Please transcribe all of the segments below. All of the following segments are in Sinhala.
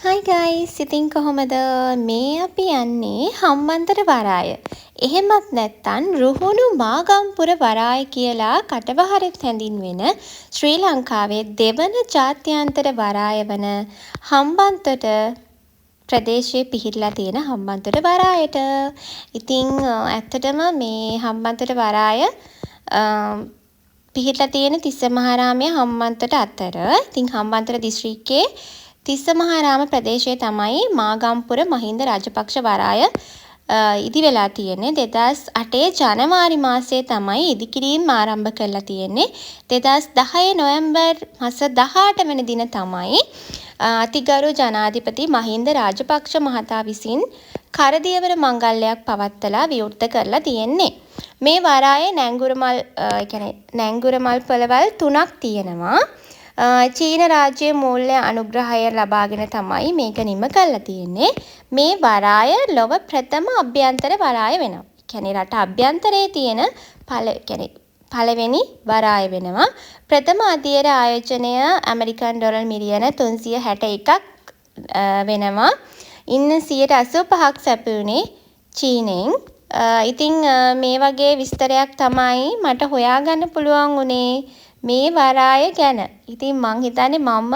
Hi guys, ඉතින් කොහොමද මේ අපි යන්නේ හම්බන්තොට වරාය. එහෙමත් නැත්නම් රුහුණු මාගම්පුර වරාය කියලා කටවහරෙත් හැඳින්වෙන ශ්‍රී ලංකාවේ දෙවන ජාත්‍යන්තර වරාය වන හම්බන්තොට ප්‍රදේශයේ පිහිටලා තියෙන හම්බන්තොට වරායට. ඉතින් ඇත්තටම මේ හම්බන්තොට වරාය පිහිටලා තියෙන තිස්සමහාරාමය හම්බන්තොට අතර. ඉතින් හම්බන්තොට දිස්ත්‍රික්කයේ තිස්සමහාරාම ප්‍රදේශයේ තමයි මාගම්පුර මහින්ද රාජපක්ෂ වරාය ඉදි වෙලා තියෙන්නේ. 2008 ජනවාරි මාසයේ තමයි ඉදිකිරීම ආරම්භ කරලා තියෙන්නේ. 2010 නොවැම්බර් මාස 18 වෙනි දින තමයි අතිගරු ජනාධිපති මහින්ද රාජපක්ෂ මහතා විසින් කරදියවර මංගල්‍යයක් පවත්වලා විවෘත කරලා තියෙන්නේ. මේ වරායේ නැංගුරමල් පොළවල් 3ක් තියෙනවා. චීන රාජ්‍යයේ මූල්‍ය අනුග්‍රහය ලබාගෙන තමයි මේක නිම කරලා තියෙන්නේ. මේ වරාය ලොව ප්‍රථම අභ්‍යන්තර වරාය වෙනවා. කියන්නේ රට අභ්‍යන්තරයේ තියෙන පළවෙනි වරාය වෙනවා. ප්‍රථම අධීර ආයෝජනය ඇමරිකන් ඩොලර් මිලියන 361ක් වෙනවා. ඉන්න 85%ක් සැපයුනේ චීනෙන්. ඉතින් මේ වගේ විස්තරයක් තමයි මට හොයාගන්න පුළුවන් උනේ මේ වරාය ගැන. ඉතින් මං හිතන්නේ මම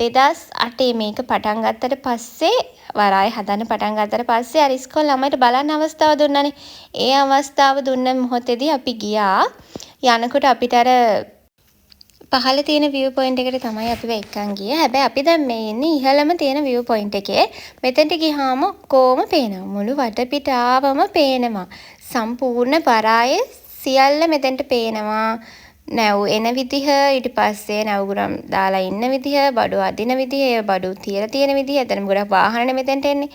2008 මේක පටන් ගත්තට පස්සේ වරාය හදන්න පටන් ගත්තට පස්සේ අර ඉස්කෝලේ ළමයිට බලන්න අවස්ථාව දුන්නානේ. ඒ අවස්ථාව දුන්න මොහොතේදී අපි ගියා. යනකොට අපිට අර පහළ තියෙන view point එකට තමයි අපිව එක්කන් ගියේ. හැබැයි අපි දැන් මේ ඉන්නේ ඉහළම තියෙන view point එකේ. මෙතෙන්ට ගියාම කොහොම පේනවා. මුළු වටපිටාවම පේනවා. සම්පූර්ණ වරායේ සියල්ල මෙතෙන්ට පේනවා. නැව් එන විදිහ, ඊට පස්සේ නැව්ගුරම් දාලා ඉන්න විදිහ, බඩු අදින විදිහ, ඒ බඩු තියලා තියෙන විදිහ, එතනම ගොඩක් වාහනනේ මෙතෙන්ට එන්නේ.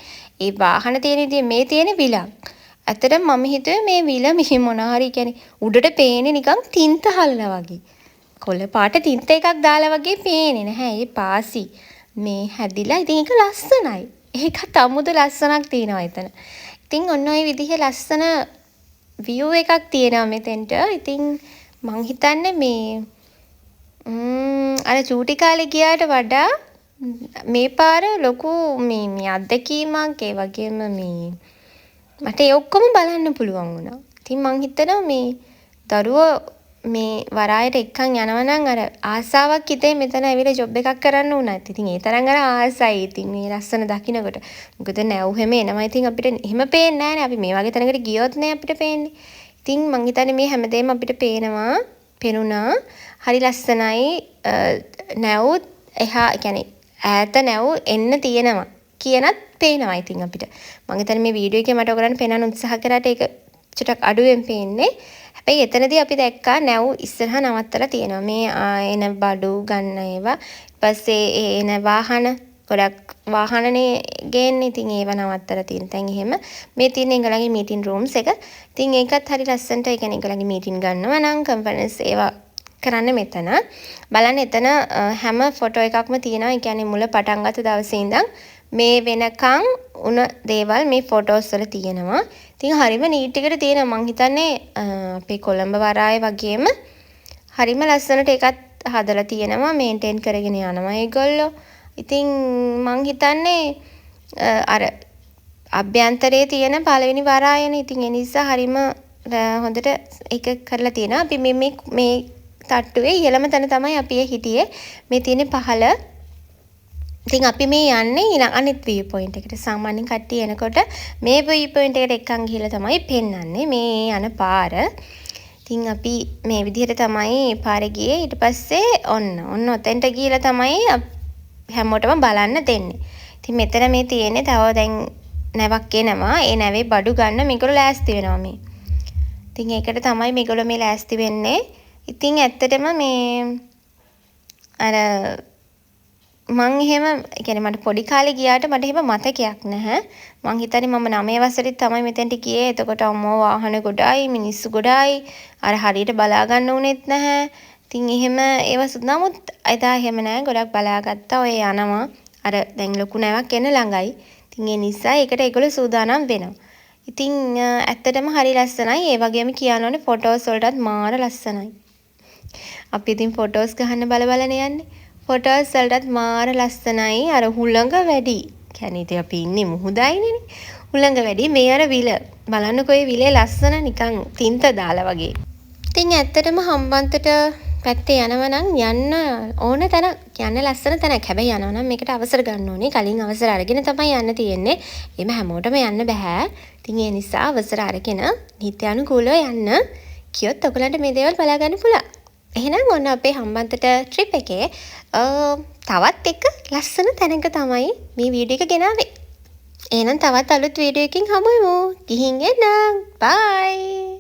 ඒ වාහන තියෙන විදිහ මේ තියෙන විලක්. ඇත්තටම මම හිතුවේ මේ විල මෙහි මොනවා හරි කියන්නේ උඩට පේන්නේ නිකන් තින්ත හලලා වගේ. කොළ පාට තින්ත එකක් දාලා වගේ පේන්නේ නැහැ. ඒ පාසි මේ හැදිලා ඉතින් ඒක ලස්සනයි. ඒකත් අමුතු ලස්සනක් තියෙනවා එතන. ඉතින් ඔන්න ඔය විදිහේ ලස්සන view එකක් තියෙනවා මෙතෙන්ට. ඉතින් මං හිතන්නේ මේ අර චූටි කාලේ ගියාට වඩා මේ පාර ලොකු මේ අත්දැකීමක්. ඒ වගේම මේ මට ඒ ඔක්කොම බලන්න පුළුවන් වුණා. ඉතින් මං හිතනවා මේ දරුවෝ මේ වරායට එක්කන් යනවා නම් අර ආසාවක් හිතේ මෙතන ඇවිල්ලා ජොබ් එකක් කරන්න උනත් ඉතින් ඒ තරම් අර ආසයි. ඉතින් මේ ලස්සන දකින්නකොට මොකද නැව් හැම එනවා. ඉතින් අපිට එහෙම පේන්නේ නැහැනේ. අපි මේ වගේ තැනකට ගියොත් නේ අපිට පේන්නේ. ඉතින් මං හිතන්නේ මේ හැමදේම අපිට පේනුණා. හරි ලස්සනයි. නැව් එහා කියන්නේ ඈත නැව් එන්න තියෙනවා කියනත් පේනවා ඉතින් අපිට. මං හිතන්නේ මේ වීඩියෝ එකේ මට ඔයගලන්ට පෙන්වන්න උත්සාහ කරාට ඒක චුට්ටක් අඩුවෙන් පේන්නේ. හැබැයි එතනදී අපි දැක්කා නැව් ඉස්සරහා නවත්තලා තියෙනවා. මේ එන බඩු ගන්න ඒවා. ඊපස්සේ එන වාහන ගොඩක් වාහනනේ ගේන්නේ. ඉතින් ඒව නවත්තලා තියෙන තැන් එහෙම. මේ තියෙන එංගලගේ මීටින් රූම්ස් එක. ඉතින් ඒකත් හරි ලස්සනට ඒ කියන්නේ එංගලගේ මීටින් ගන්නවා නම් කන්ෆරන්ස් ඒවා කරන්න මෙතන. බලන්න එතන හැම ෆොටෝ එකක්ම තියෙනවා. ඒ කියන්නේ මුල පටන් ගත්ත දවසේ ඉඳන් මේ වෙනකන් උන දේවල් මේ ෆොටෝස් වල තියෙනවා. ඉතින් හරිම නීට් එකට තියෙනවා. මං හිතන්නේ අපේ කොළඹ වරාය වගේම හරිම ලස්සනට ඒකත් හදලා තියෙනවා. මේන්ටේන් කරගෙන යනවා ඒගොල්ලෝ. ඉතින් මං හිතන්නේ අර අභ්‍යන්තරයේ තියෙන පළවෙනි වරායනේ. ඉතින් ඒ නිසා හරිම හොඳට ඒක කරලා තියෙනවා. අපි මේ තට්ටුවේ ඉහළම තැන තමයි අපි හිටියේ. මේ තියෙන්නේ පහළ. ඉතින් අපි මේ යන්නේ ඊළඟ අනිත් view point එකට. සාමාන්‍යයෙන් කට්ටිය එනකොට මේ view point එකට එක්කන් ගිහලා තමයි පෙන්වන්නේ මේ යන පාර. ඉතින් අපි මේ විදිහට තමයි පාරේ ගියේ. ඊට පස්සේ ඔන්න ඔතෙන්ට ගිහලා තමයි හැමෝටම බලන්න දෙන්නේ. ඉතින් මෙතන මේ තියෙන්නේ තව දැන් නැවක් එනවා. ඒ නැවේ බඩු ගන්න මේගොල්ලෝ ලෑස්ති වෙනවා මේ. ඉතින් ඒකට තමයි මේගොල්ලෝ මේ ලෑස්ති වෙන්නේ. ඉතින් ඇත්තටම මේ අර මං එහෙම කියන්නේ මට පොඩි කාලේ ගියාට මට එහෙම මතකයක් නැහැ. මං හිතන්නේ මම 9 වසරේ තමයි මෙතෙන්ට ගියේ. එතකොට අම්මෝ වාහන ගොඩයි, මිනිස්සු ගොඩයි. අර හරියට බලා ගන්න උනේත් නැහැ. ඉතින් එහෙම ඒව නමුත් එදා එහෙම නැහැ. ගොඩක් බලාගත්තා. ඔය යනවා. අර දැන් ලොකු නැවක් එන ළඟයි. ඉතින් ඒ නිසා ඒකට ඒගොල්ලෝ සූදානම් වෙනවා. ඉතින් ඇත්තටම හරි ලස්සනයි. ඒ වගේම කියන්න ඕනේ ෆොටෝස් වලටත් මාර ලස්සනයි. අපි ඉතින් ෆොටෝස් ගහන්න බල බලනේ යන්නේ. ෆොටෝස් වලටත් මාර ලස්සනයි. අර හුළඟ වැඩි. කියන්නේ ඉතින් අපි ඉන්නේ මුහුදයිනේ. හුළඟ වැඩි. මේ අර විල. බලන්නකෝ මේ විලේ ලස්සන නිකන් තින්ත දාලා වගේ. ඉතින් ඇත්තටම හම්බන්තොට පැත්තේ යනවා නම් යන්න ඕන තැනක් යන්න ලස්සන තැනක්. හැබැයි යනවා නම් මේකට අවසර ගන්න ඕනේ. කලින් අවසර අරගෙන තමයි යන්න තියෙන්නේ. එහෙම හැමෝටම යන්න බෑ. ඉතින් ඒ නිසා අවසර අරගෙන නිත්‍යානුකූලව යන්න කියොත් ඔයගලන්ට මේ දේවල් බලා ගන්න පුළුවන්. එහෙනම් ඔන්න අපේ හම්බන්තොට ට්‍රිප් එකේ තවත් එක ලස්සන තැනක තමයි මේ වීඩියෝ එක ගෙනාවේ. එහෙනම් තවත් අලුත් වීඩියෝ එකකින් හමු වෙමු. ගිහින් එන්න. බයි.